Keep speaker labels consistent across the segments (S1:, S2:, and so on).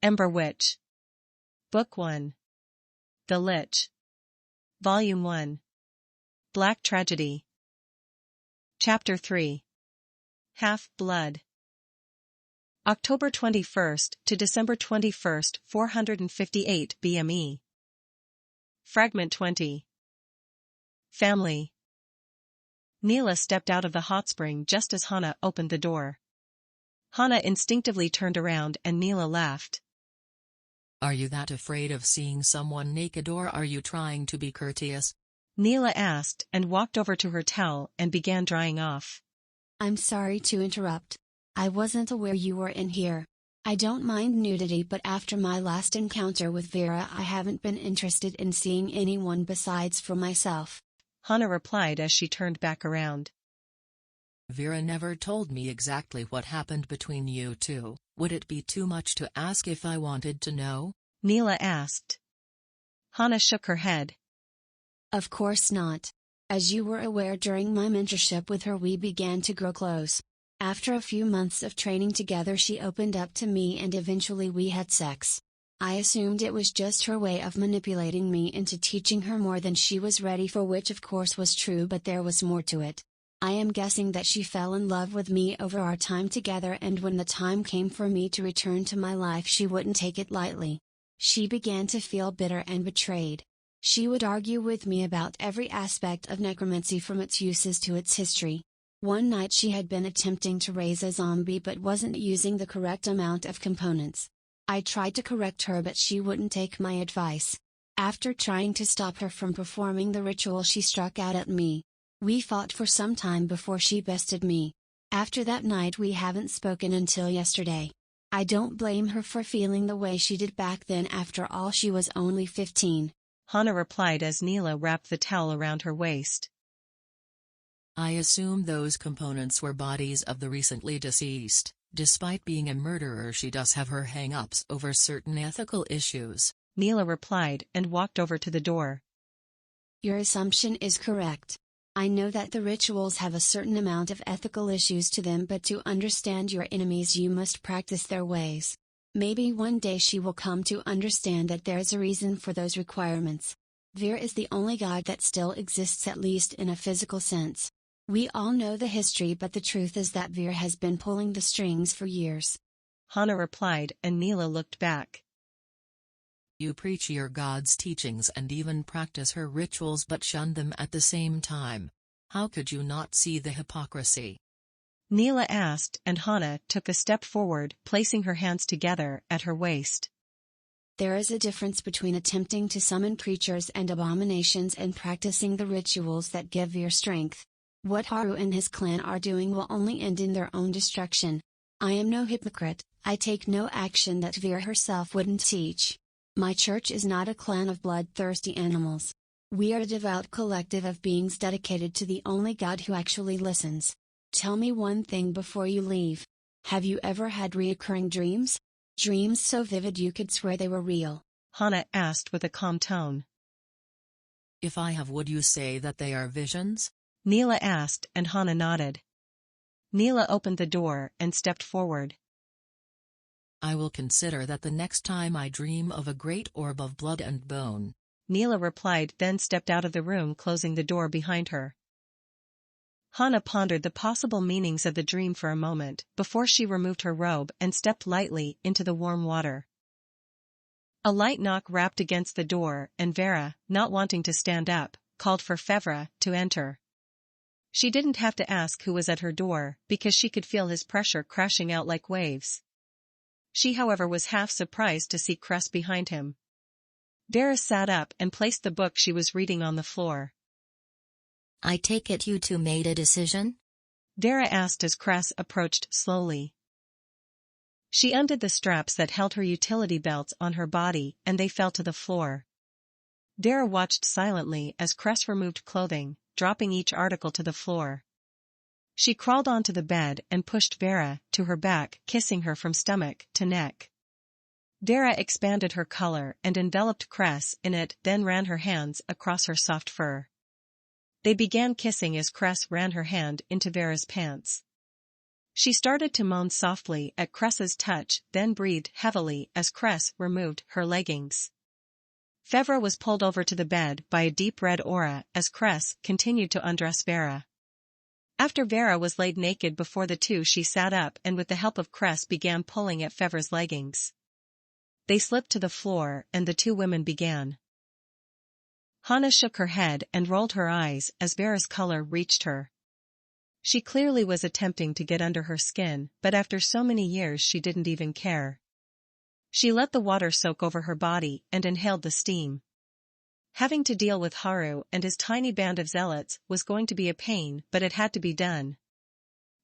S1: Ember Witch. Book 1. The Lich. Volume 1. Black Tragedy. Chapter 3. Half-Blood. October 21st to December 21st, 458 BME. Fragment 20. Family. Neela stepped out of the hot spring just as Hana opened the door. Hana instinctively turned around and Neela laughed.
S2: Are you that afraid of seeing someone naked, or are you trying to be courteous?
S1: Neela asked and walked over to her towel and began drying off.
S3: I'm sorry to interrupt. I wasn't aware you were in here. I don't mind nudity, but after my last encounter with Vera I haven't been interested in seeing anyone besides for myself.
S1: Hana replied as she turned back around.
S2: Vera never told me exactly what happened between you two. Would it be too much to ask if I wanted to know?
S1: Neela asked. Hana shook her head.
S3: Of course not. As you were aware, during my mentorship with her we began to grow close. After a few months of training together she opened up to me and eventually we had sex. I assumed it was just her way of manipulating me into teaching her more than she was ready for, which of course was true, but there was more to it. I am guessing that she fell in love with me over our time together, and when the time came for me to return to my life she wouldn't take it lightly. She began to feel bitter and betrayed. She would argue with me about every aspect of necromancy, from its uses to its history. One night she had been attempting to raise a zombie but wasn't using the correct amount of components. I tried to correct her but she wouldn't take my advice. After trying to stop her from performing the ritual she struck out at me. We fought for some time before she bested me. After that night we haven't spoken until yesterday. I don't blame her for feeling the way she did back then, after all she was only 15.
S1: Hana replied as Neela wrapped the towel around her waist.
S2: I assume those components were bodies of the recently deceased. Despite being a murderer she does have her hang-ups over certain ethical issues.
S1: Neela replied and walked over to the door.
S3: Your assumption is correct. I know that the rituals have a certain amount of ethical issues to them, but to understand your enemies you must practice their ways. Maybe one day she will come to understand that there's a reason for those requirements. Vera is the only god that still exists, at least in a physical sense. We all know the history, but the truth is that Vera has been pulling the strings for years.
S1: Hana replied and Neela looked back.
S2: You preach your god's teachings and even practice her rituals but shun them at the same time. How could you not see the hypocrisy?
S1: Neela asked, and Hana took a step forward, placing her hands together at her waist.
S3: There is a difference between attempting to summon creatures and abominations and practicing the rituals that give your strength. What Haru and his clan are doing will only end in their own destruction. I am no hypocrite. I take no action that Vera herself wouldn't teach. My church is not a clan of bloodthirsty animals. We are a devout collective of beings dedicated to the only God who actually listens. Tell me one thing before you leave. Have you ever had reoccurring dreams? Dreams so vivid you could swear they were real?
S1: Hana asked with a calm tone.
S2: If I have, would you say that they are visions?
S1: Neela asked and Hana nodded. Neela opened the door and stepped forward.
S2: I will consider that the next time I dream of a great orb of blood and bone.
S1: Neela replied, then stepped out of the room, closing the door behind her. Hana pondered the possible meanings of the dream for a moment, before she removed her robe and stepped lightly into the warm water. A light knock rapped against the door, and Vera, not wanting to stand up, called for Fevra to enter. She didn't have to ask who was at her door, because she could feel his pressure crashing out like waves. She, however, was half surprised to see Cress behind him. Vera sat up and placed the book she was reading on the floor.
S4: I take it you two made a decision?
S1: Vera asked as Cress approached slowly. She undid the straps that held her utility belts on her body, and they fell to the floor. Vera watched silently as Cress removed clothing, dropping each article to the floor. She crawled onto the bed and pushed Vera to her back, kissing her from stomach to neck. Vera expanded her collar and enveloped Cress in it, then ran her hands across her soft fur. They began kissing as Cress ran her hand into Vera's pants. She started to moan softly at Cress's touch, then breathed heavily as Cress removed her leggings. Fevra was pulled over to the bed by a deep red aura as Cress continued to undress Vera. After Vera was laid naked before the two, she sat up and with the help of Cress began pulling at Fevra's leggings. They slipped to the floor and the two women began. Hana shook her head and rolled her eyes as Vera's color reached her. She clearly was attempting to get under her skin, but after so many years she didn't even care. She let the water soak over her body and inhaled the steam. Having to deal with Haru and his tiny band of zealots was going to be a pain, but it had to be done.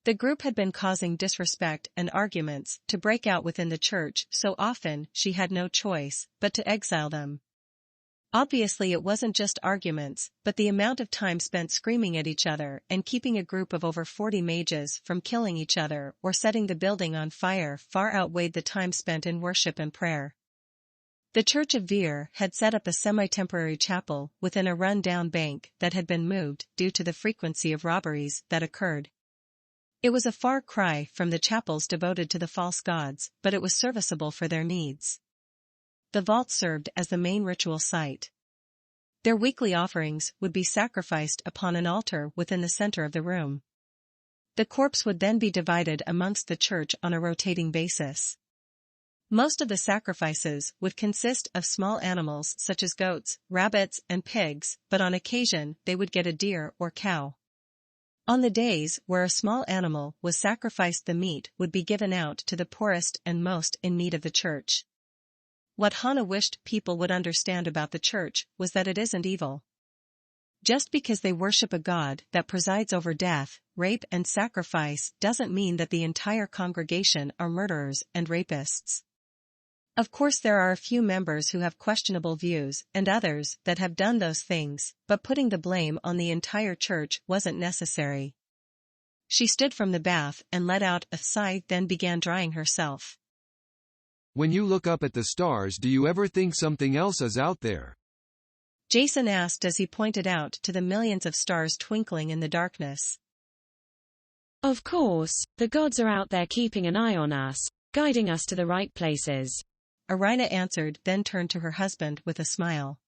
S1: The group had been causing disrespect and arguments to break out within the church, so often she had no choice but to exile them. Obviously it wasn't just arguments, but the amount of time spent screaming at each other and keeping a group of over 40 mages from killing each other or setting the building on fire far outweighed the time spent in worship and prayer. The Church of Vera had set up a semi-temporary chapel within a run-down bank that had been moved due to the frequency of robberies that occurred. It was a far cry from the chapels devoted to the false gods, but it was serviceable for their needs. The vault served as the main ritual site. Their weekly offerings would be sacrificed upon an altar within the center of the room. The corpse would then be divided amongst the church on a rotating basis. Most of the sacrifices would consist of small animals such as goats, rabbits, and pigs, but on occasion they would get a deer or cow. On the days where a small animal was sacrificed, the meat would be given out to the poorest and most in need of the church. What Hana wished people would understand about the church was that it isn't evil. Just because they worship a god that presides over death, rape and sacrifice doesn't mean that the entire congregation are murderers and rapists. Of course there are a few members who have questionable views and others that have done those things, but putting the blame on the entire church wasn't necessary. She stood from the bath and let out a sigh, then began drying herself.
S5: When you look up at the stars, do you ever think something else is out there?
S1: Jason asked as he pointed out to the millions of stars twinkling in the darkness.
S6: Of course, the gods are out there keeping an eye on us, guiding us to the right places.
S1: Irina answered, then turned to her husband with a smile.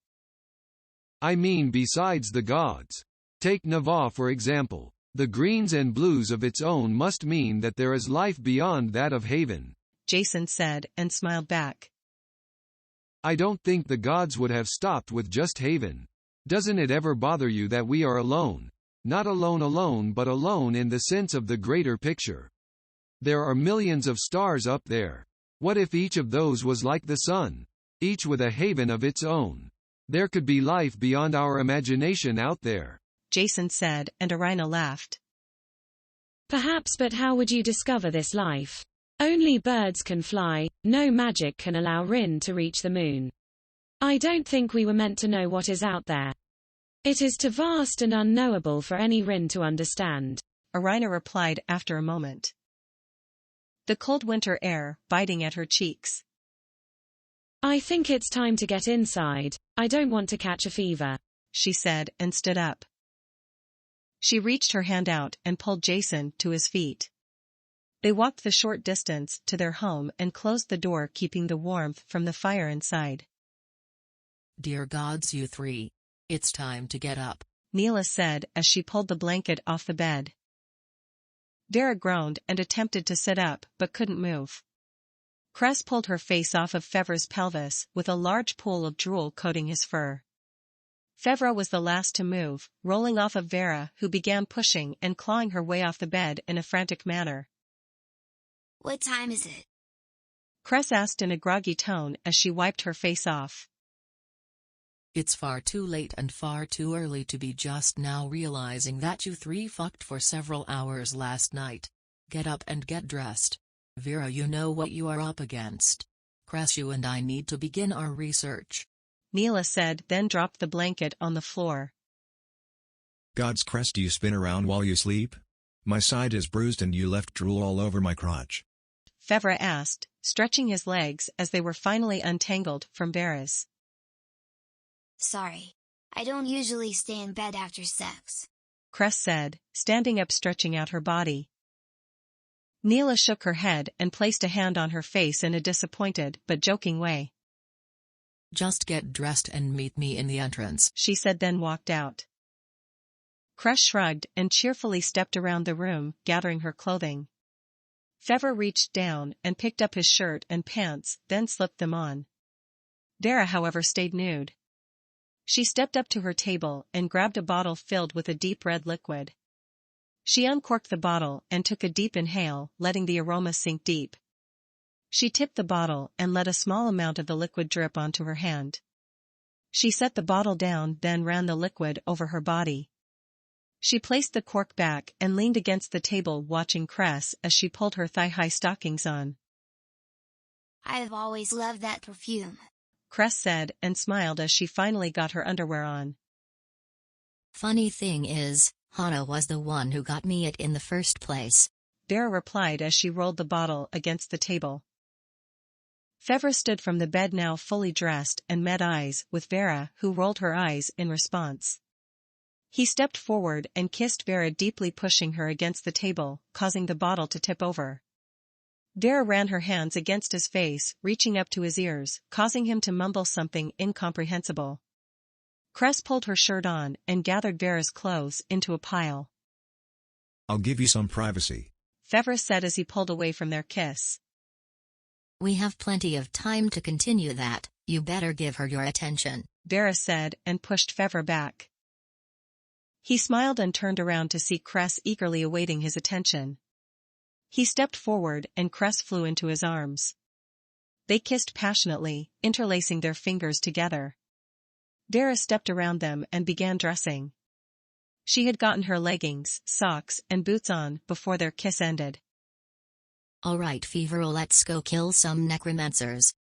S5: I mean besides the gods. Take Nava for example. The greens and blues of its own must mean that there is life beyond that of Haven.
S1: Jason said and smiled back.
S5: I don't think the gods would have stopped with just Haven. Doesn't it ever bother you that we are alone? Not alone but alone in the sense of the greater picture. There are millions of stars up there. What if each of those was like the sun? Each with a haven of its own. There could be life beyond our imagination out there.
S1: Jason said, and Irina laughed.
S6: Perhaps, but how would you discover this life? Only birds can fly, no magic can allow Rin to reach the moon. I don't think we were meant to know what is out there. It is too vast and unknowable for any Rin to understand.
S1: Irina replied after a moment. The cold winter air biting at her cheeks.
S6: I think it's time to get inside. I don't want to catch a fever,
S1: she said and stood up. She reached her hand out and pulled Jason to his feet. They walked the short distance to their home and closed the door, keeping the warmth from the fire inside.
S2: Dear gods, you three. It's time to get up,
S1: Neela said as she pulled the blanket off the bed. Vera groaned and attempted to sit up but couldn't move. Cress pulled her face off of Fevra's pelvis with a large pool of drool coating his fur. Fevra was the last to move, rolling off of Vera, who began pushing and clawing her way off the bed in a frantic manner.
S7: What time is it?
S1: Cress asked in a groggy tone as she wiped her face off.
S2: It's far too late and far too early to be just now realizing that you three fucked for several hours last night. Get up and get dressed. Vera, you know what you are up against. Cress, you and I need to begin our research,
S1: Neela said, then dropped the blanket on the floor.
S8: God's crest, do you spin around while you sleep? My side is bruised and you left drool all over my crotch.
S1: Fevra asked, stretching his legs as they were finally untangled from Vera's.
S7: Sorry. I don't usually stay in bed after sex,
S1: Cress said, standing up, stretching out her body. Neela shook her head and placed a hand on her face in a disappointed but joking way.
S2: Just get dressed and meet me in the entrance,
S1: she said, then walked out. Cress shrugged and cheerfully stepped around the room, gathering her clothing. Fevra reached down and picked up his shirt and pants, then slipped them on. Vera, however, stayed nude. She stepped up to her table and grabbed a bottle filled with a deep red liquid. She uncorked the bottle and took a deep inhale, letting the aroma sink deep. She tipped the bottle and let a small amount of the liquid drip onto her hand. She set the bottle down, then ran the liquid over her body. She placed the cork back and leaned against the table, watching Cress as she pulled her thigh-high stockings on.
S7: I've always loved that perfume,
S1: Cress said and smiled as she finally got her underwear on.
S4: Funny thing is, Hana was the one who got me it in the first place,
S1: Vera replied as she rolled the bottle against the table. Fevra stood from the bed, now fully dressed, and met eyes with Vera, who rolled her eyes in response. He stepped forward and kissed Vera deeply, pushing her against the table, causing the bottle to tip over. Vera ran her hands against his face, reaching up to his ears, causing him to mumble something incomprehensible. Cress pulled her shirt on and gathered Vera's clothes into a pile.
S8: I'll give you some privacy,
S1: Fevra said as he pulled away from their kiss.
S4: We have plenty of time to continue that, you better give her your attention,
S1: Vera said and pushed Fevra back. He smiled and turned around to see Cress eagerly awaiting his attention. He stepped forward and Cress flew into his arms. They kissed passionately, interlacing their fingers together. Vera stepped around them and began dressing. She had gotten her leggings, socks, and boots on before their kiss ended.
S4: Alright Fevra, let's go kill some necromancers,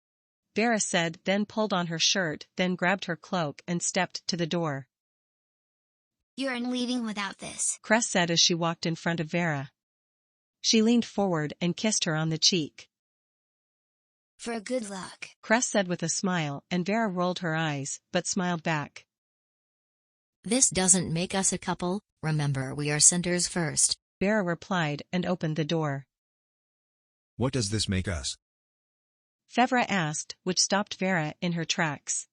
S1: Vera said, then pulled on her shirt, then grabbed her cloak and stepped to the door.
S7: You're leaving without this,
S1: Cress said as she walked in front of Vera. She leaned forward and kissed her on the cheek.
S7: for good luck,
S1: Cress said with a smile, and Vera rolled her eyes, but smiled back.
S4: This doesn't make us a couple, remember we are Cynders first,
S1: Vera replied and opened the door.
S8: What does this make us?
S1: Fevra asked, which stopped Vera in her tracks.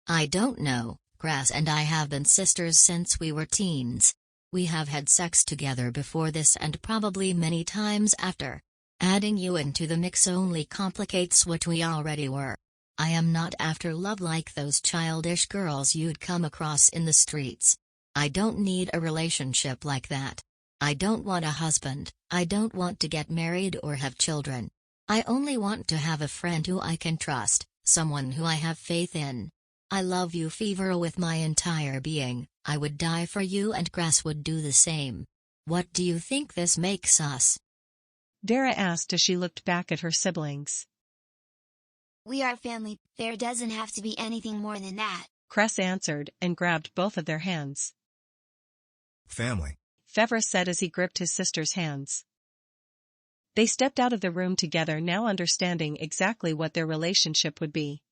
S4: I don't know, Cress and I have been sisters since we were teens. We have had sex together before this and probably many times after. Adding you into the mix only complicates what we already were. I am not after love like those childish girls you'd come across in the streets. I don't need a relationship like that. I don't want a husband, I don't want to get married or have children. I only want to have a friend who I can trust, someone who I have faith in. I love you Fevra with my entire being, I would die for you and Cress would do the same. What do you think this makes us?
S1: Vera asked as she looked back at her siblings.
S7: we are family, there doesn't have to be anything more than that.
S1: Cress answered and grabbed both of their hands.
S8: Family,
S1: Fevra said as he gripped his sister's hands. They stepped out of the room together, now understanding exactly what their relationship would be.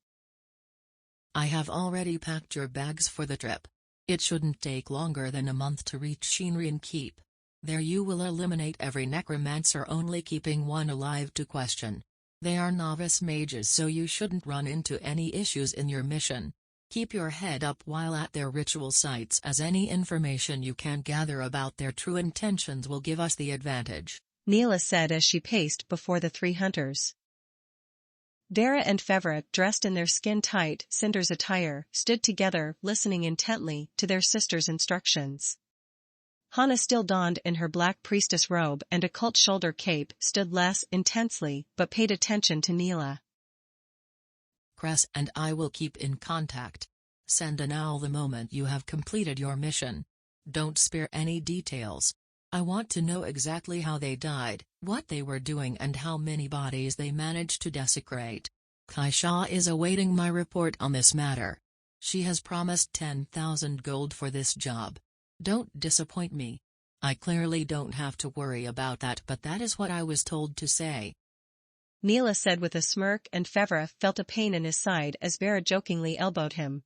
S2: I have already packed your bags for the trip. It shouldn't take longer than a month to reach Shinrin Keep. There you will eliminate every necromancer, only keeping one alive to question. They are novice mages, so you shouldn't run into any issues in your mission. Keep your head up while at their ritual sites, as any information you can gather about their true intentions will give us the advantage,
S1: Neela said as she paced before the three hunters. Vera and Fevra, dressed in their skin-tight Cynders attire, stood together, listening intently to their sister's instructions. Hana, still donned in her black priestess robe and occult shoulder cape, stood less intensely but paid attention to Neela.
S2: Cress and I will keep in contact. Send an owl the moment you have completed your mission. Don't spare any details. I want to know exactly how they died, what they were doing and how many bodies they managed to desecrate. Kaisha is awaiting my report on this matter. She has promised 10,000 gold for this job. Don't disappoint me. I clearly don't have to worry about that, but that is what I was told to say,
S1: Neela said with a smirk, and Fevra felt a pain in his side as Vera jokingly elbowed him.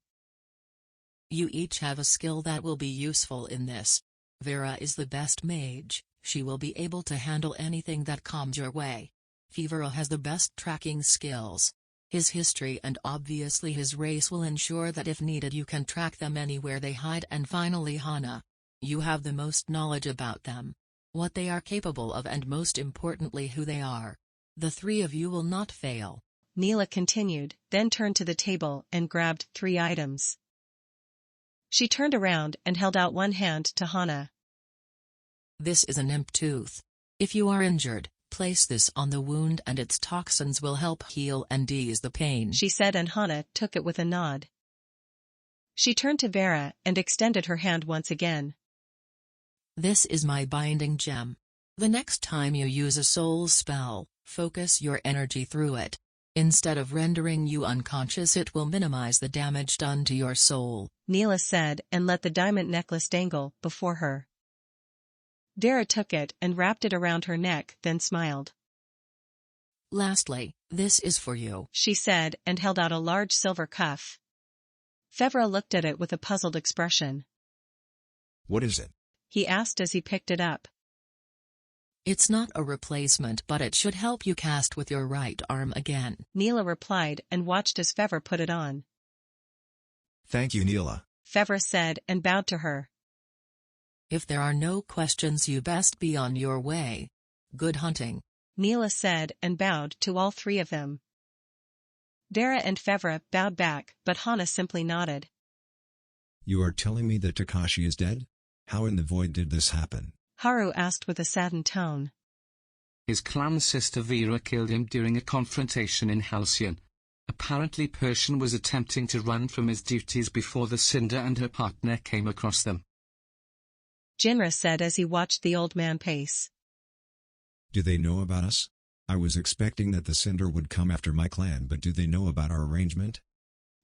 S2: You each have a skill that will be useful in this. Vera is the best mage, She will be able to handle anything that comes your way. Fevra has the best tracking skills. His history and obviously his race will ensure that if needed you can track them anywhere they hide. And finally Hana. You have the most knowledge about them. What they are capable of and most importantly who they are. The three of you will not fail.
S1: Neela continued, then turned to the table and grabbed 3 items. She turned around and held out one hand to Hana.
S2: This is an imp tooth. If you are injured, place this on the wound and its toxins will help heal and ease the pain,
S1: she said, and Hana took it with a nod. She turned to Vera and extended her hand once again.
S2: This is my binding gem. The next time you use a soul spell, focus your energy through it. Instead of rendering you unconscious, it will minimize the damage done to your soul,
S1: Neela said and let the diamond necklace dangle before her. Vera took it and wrapped it around her neck, then smiled.
S2: Lastly, this is for you,
S1: she said and held out a large silver cuff. Fevra looked at it with a puzzled expression.
S8: What is it?
S1: He asked as he picked it up.
S2: It's not a replacement, but it should help you cast with your right arm again,
S1: Neela replied and watched as Fevra put it on.
S8: Thank you, Neela,
S1: Fevra said and bowed to her.
S2: If there are no questions you best be on your way. Good hunting,
S1: Neela said and bowed to all 3 of them. Vera and Fevra bowed back, but Hana simply nodded.
S8: You are telling me that Takashi is dead? How in the void did this happen?
S1: Haru asked with a saddened tone.
S9: His clan sister Vera killed him during a confrontation in Halcyon. Apparently Persian was attempting to run from his duties before the Cinder and her partner came across them,
S1: Jinra said as he watched the old man pace.
S8: Do they know about us? I was expecting that the Cinder would come after my clan, but do they know about our arrangement?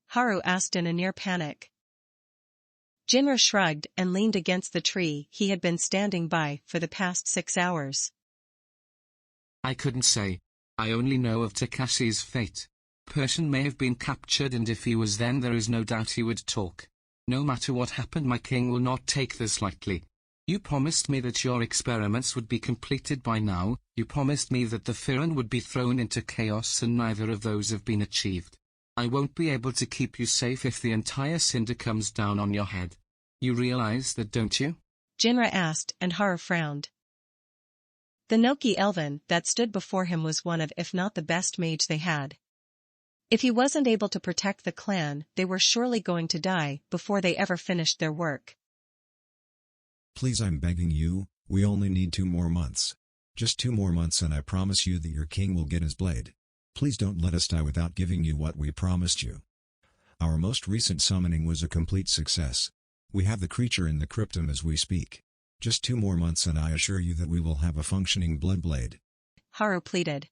S1: Haru asked in a near panic. Jinra shrugged and leaned against the tree he had been standing by for the past 6 hours.
S9: I couldn't say. I only know of Takashi's fate. Persian may have been captured, and if he was, then there is no doubt he would talk. No matter what happened, my king will not take this lightly. You promised me that your experiments would be completed by now. You promised me that the Firan would be thrown into chaos, and neither of those have been achieved. I won't be able to keep you safe if the entire Cinder comes down on your head. You realize that, don't you?
S1: Jinra asked, and Haru frowned. The Noki Elven that stood before him was one of, if not the best mage they had. If he wasn't able to protect the clan, they were surely going to die before they ever finished their work.
S8: Please, I'm begging you, we only need 2 more months. Just 2 more months and I promise you that your king will get his blade. Please don't let us die without giving you what we promised you. Our most recent summoning was a complete success. We have the creature in the cryptum as we speak. Just 2 more months and I assure you that we will have a functioning blood blade.
S1: Haru pleaded.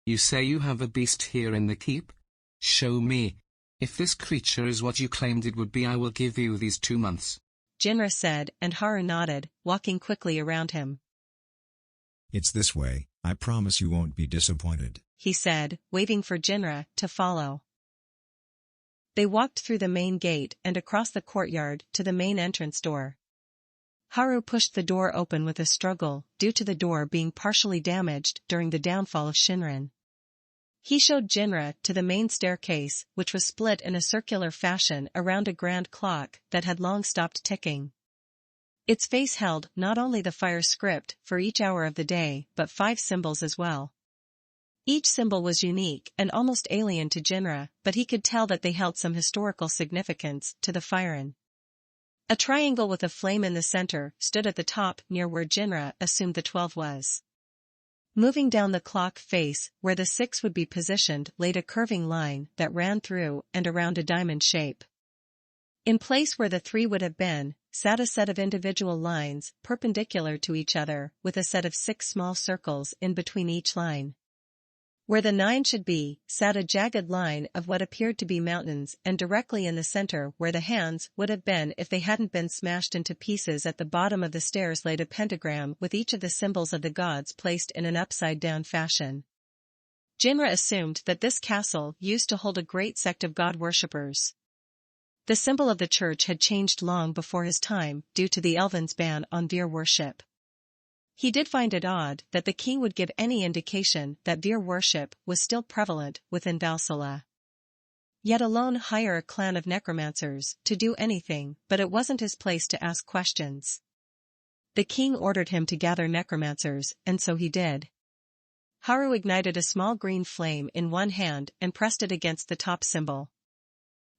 S9: You say you have a beast here in the keep? Show me. If this creature is what you claimed it would be, I will give you these 2 months.
S1: Jinra said, and Haru nodded, walking quickly around him.
S8: It's this way, I promise you won't be disappointed,
S1: he said, waving for Jinra to follow. They walked through the main gate and across the courtyard to the main entrance door. Haru pushed the door open with a struggle, due to the door being partially damaged during the downfall of Shinran. He showed Jinra to the main staircase, which was split in a circular fashion around a grand clock that had long stopped ticking. Its face held not only the fire script for each hour of the day, but 5 symbols as well. Each symbol was unique and almost alien to Jinra, but he could tell that they held some historical significance to the Firen. A triangle with a flame in the center stood at the top near where Jinra assumed the 12 was. Moving down the clock face, where the 6 would be positioned, laid a curving line that ran through and around a diamond shape. In place where the 3 would have been, sat a set of individual lines, perpendicular to each other, with a set of 6 small circles in between each line. Where the 9 should be, sat a jagged line of what appeared to be mountains, and directly in the center where the hands would have been if they hadn't been smashed into pieces at the bottom of the stairs laid a pentagram with each of the symbols of the gods placed in an upside-down fashion. Jinra assumed that this castle used to hold a great sect of god worshippers. The symbol of the church had changed long before his time due to the Elven's ban on Vir worship. He did find it odd that the king would give any indication that Vera worship was still prevalent within Valsala. Yet alone hire a clan of necromancers to do anything, but it wasn't his place to ask questions. The king ordered him to gather necromancers, and so he did. Haru ignited a small green flame in one hand and pressed it against the top symbol.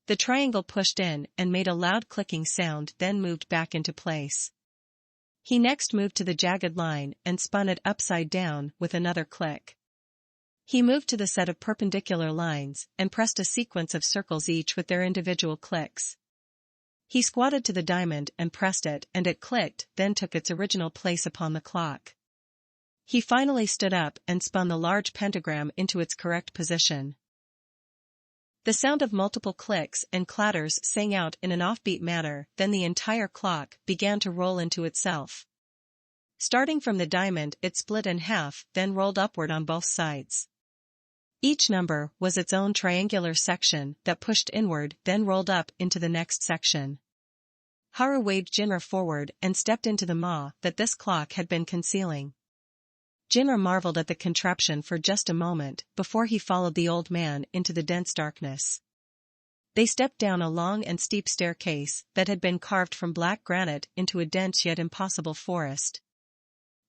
S1: The triangle pushed in and made a loud clicking sound, then moved back into place. He next moved to the jagged line and spun it upside down with another click. He moved to the set of perpendicular lines and pressed a sequence of circles each with their individual clicks. He squatted to the diamond and pressed it, and it clicked, then took its original place upon the clock. He finally stood up and spun the large pentagram into its correct position. The sound of multiple clicks and clatters sang out in an offbeat manner, then the entire clock began to roll into itself. Starting from the diamond, it split in half, then rolled upward on both sides. Each number was its own triangular section that pushed inward, then rolled up into the next section. Haru waved Jinra forward and stepped into the maw that this clock had been concealing. Jinra marveled at the contraption for just a moment before he followed the old man into the dense darkness. They stepped down a long and steep staircase that had been carved from black granite into a dense yet impossible forest.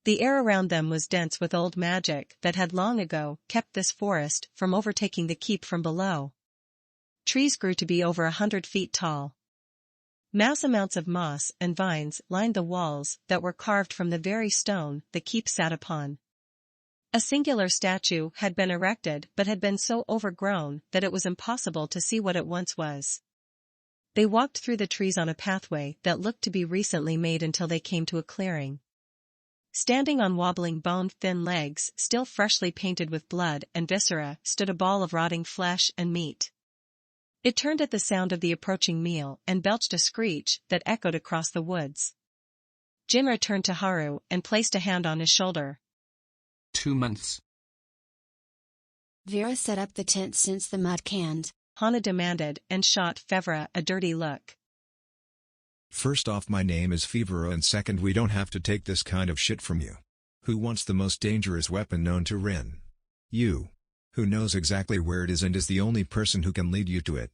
S1: The air around them was dense with old magic that had long ago kept this forest from overtaking the keep from below. Trees grew to be over 100 feet tall. Mass amounts of moss and vines lined the walls that were carved from the very stone the keep sat upon. A singular statue had been erected but had been so overgrown that it was impossible to see what it once was. They walked through the trees on a pathway that looked to be recently made until they came to a clearing. Standing on wobbling bone-thin legs, still freshly painted with blood and viscera, stood a ball of rotting flesh and meat. It turned at the sound of the approaching meal and belched a screech that echoed across the woods. Jinra turned to Haru and placed a hand on his shoulder.
S9: 2 months.
S3: Vera set up the tent since the mud canned.
S1: Hana demanded and shot Fevra a dirty look.
S8: First off, my name is Fevra, and second, we don't have to take this kind of shit from you. Who wants the most dangerous weapon known to Rin? You. Who knows exactly where it is and is the only person who can lead you to it.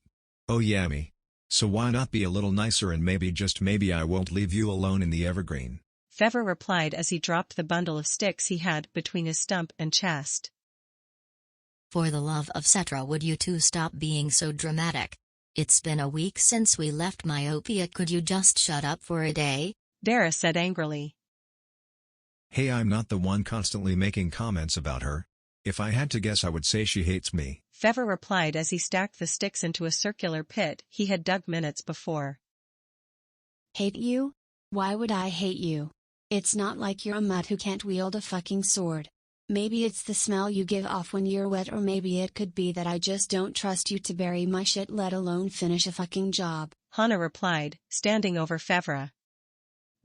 S8: Oh yeah, me. So why not be a little nicer and maybe, just maybe, I won't leave you alone in the evergreen.
S1: Fevra replied as he dropped the bundle of sticks he had between his stump and chest.
S4: For the love of Cetra, would you two stop being so dramatic? It's been a week since we left Myopia, could you just shut up for a day?
S1: Vera said angrily.
S8: Hey, I'm not the one constantly making comments about her. If I had to guess, I would say she hates me.
S1: Fevra replied as he stacked the sticks into a circular pit he had dug minutes before.
S3: Hate you? Why would I hate you? It's not like you're a mutt who can't wield a fucking sword. Maybe it's the smell you give off when you're wet, or maybe it could be that I just don't trust you to bury my shit, let alone finish a fucking job.
S1: Hana replied, standing over Fevra.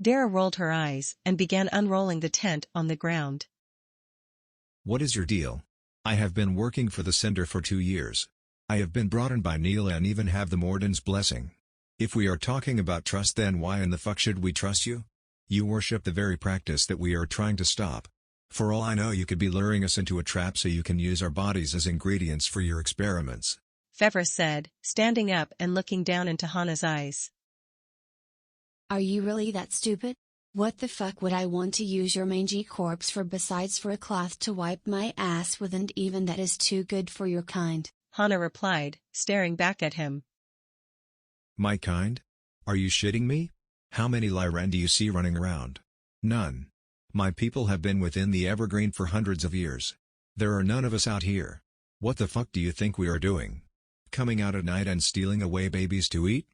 S1: Vera rolled her eyes and began unrolling the tent on the ground.
S8: What is your deal? I have been working for the Cynder for 2 years. I have been brought in by Neela and even have the Morden's blessing. If we are talking about trust, then why in the fuck should we trust you? You worship the very practice that we are trying to stop. For all I know, you could be luring us into a trap so you can use our bodies as ingredients for your experiments.
S1: Fevra said, standing up and looking down into Hana's eyes.
S3: Are you really that stupid? What the fuck would I want to use your mangy corpse for besides for a cloth to wipe my ass with, and even that is too good for your kind?
S1: Hana replied, staring back at him.
S8: My kind? Are you shitting me? How many Lyran do you see running around? None. My people have been within the evergreen for hundreds of years. There are none of us out here. What the fuck do you think we are doing? Coming out at night and stealing away babies to eat?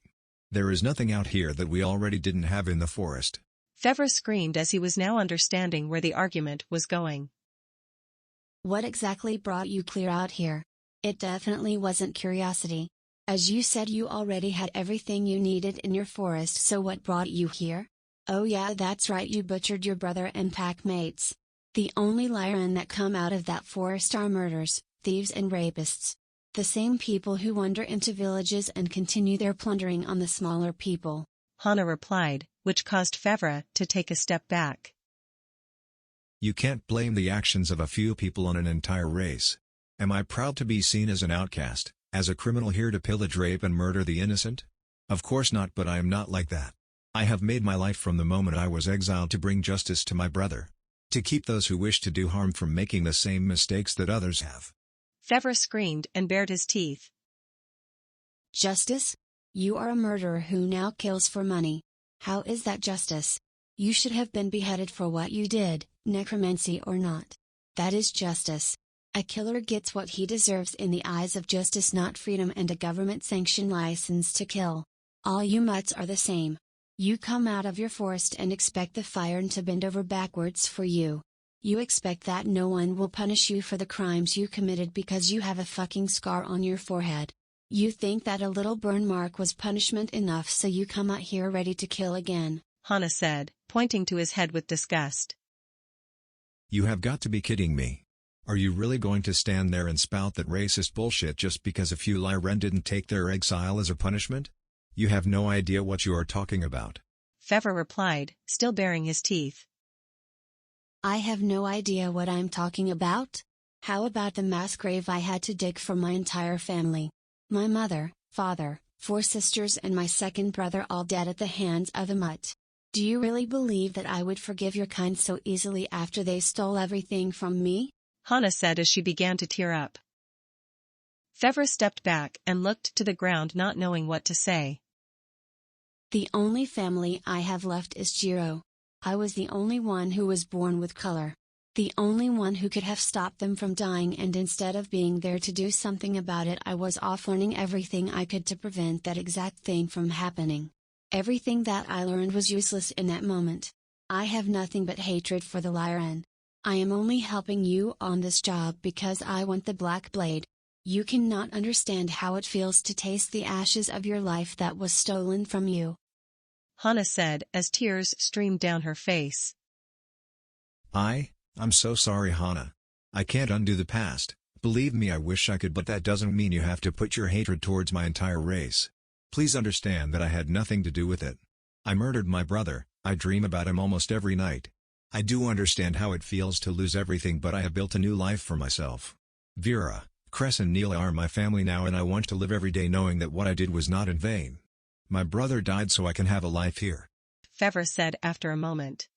S8: There is nothing out here that we already didn't have in the forest.
S1: Fevra screamed as he was now understanding where the argument was going.
S3: What exactly brought you clear out here? It definitely wasn't curiosity. As you said, you already had everything you needed in your forest, so what brought you here? Oh yeah, that's right, you butchered your brother and pack mates. The only Lyran that come out of that forest are murderers, thieves and rapists. The same people who wander into villages and continue their plundering on the smaller people.
S1: Hana replied, which caused Fevra to take a step back.
S8: You can't blame the actions of a few people on an entire race. Am I proud to be seen as an outcast, as a criminal here to pillage, rape and murder the innocent? Of course not, but I am not like that. I have made my life from the moment I was exiled to bring justice to my brother. To keep those who wish to do harm from making the same mistakes that others have.
S1: Fevra screamed and bared his teeth.
S3: Justice? You are a murderer who now kills for money. How is that justice? You should have been beheaded for what you did, necromancy or not. That is justice. A killer gets what he deserves in the eyes of justice, not freedom and a government-sanctioned license to kill. All you mutts are the same. You come out of your forest and expect the fire to bend over backwards for you. You expect that no one will punish you for the crimes you committed because you have a fucking scar on your forehead. You think that a little burn mark was punishment enough, so you come out here ready to kill again,
S1: Hana said, pointing to his head with disgust.
S8: You have got to be kidding me. Are you really going to stand there and spout that racist bullshit just because a few Lyran didn't take their exile as a punishment? You have no idea what you are talking about.
S1: Fevra replied, still baring his teeth.
S3: I have no idea what I'm talking about? How about the mass grave I had to dig for my entire family? My mother, father, 4 sisters and my second brother all dead at the hands of a mutt. Do you really believe that I would forgive your kind so easily after they stole everything from me?
S1: Hana said as she began to tear up. Fevra stepped back and looked to the ground, not knowing what to say.
S3: The only family I have left is Jiro. I was the only one who was born with color. The only one who could have stopped them from dying, and instead of being there to do something about it, I was off learning everything I could to prevent that exact thing from happening. Everything that I learned was useless in that moment. I have nothing but hatred for the Lyran. I am only helping you on this job because I want the Black Blade. You cannot understand how it feels to taste the ashes of your life that was stolen from you.
S1: Hana said as tears streamed down her face.
S8: I'm so sorry, Hana. I can't undo the past. Believe me, I wish I could, but that doesn't mean you have to put your hatred towards my entire race. Please understand that I had nothing to do with it. I murdered my brother. I dream about him almost every night. I do understand how it feels to lose everything, but I have built a new life for myself. Vera, Cress and Neela are my family now, and I want to live every day knowing that what I did was not in vain. My brother died so I can have a life here.
S1: Fevra said after a moment.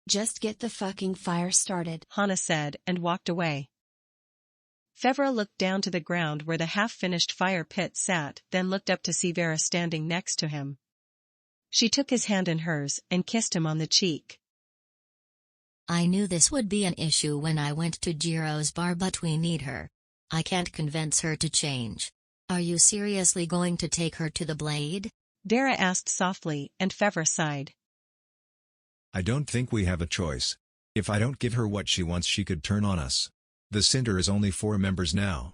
S3: Just get the fucking fire started,
S1: Hana said and walked away. Fevra looked down to the ground where the half-finished fire pit sat, then looked up to see Vera standing next to him. She took his hand in hers and kissed him on the cheek.
S4: I knew this would be an issue when I went to Jiro's bar, but we need her. I can't convince her to change. Are you seriously going to take her to the Blade?
S1: Vera asked softly, and Fevra sighed.
S8: I don't think we have a choice. If I don't give her what she wants, she could turn on us. The Cynder is only 4 members now.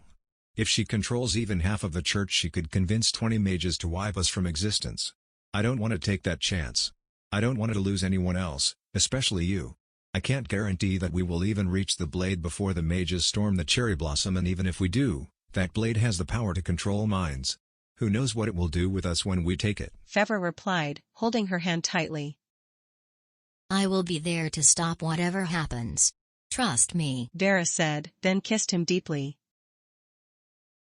S8: If she controls even half of the church, she could convince 20 mages to wipe us from existence. I don't want to take that chance. I don't want to lose anyone else, especially you. I can't guarantee that we will even reach the Blade before the mages storm the Cherry Blossom, and even if we do, that Blade has the power to control minds. Who knows what it will do with us when we take it?
S1: Fevra replied, holding her hand tightly.
S4: I will be there to stop whatever happens. Trust me,
S1: Vera said, then kissed him deeply.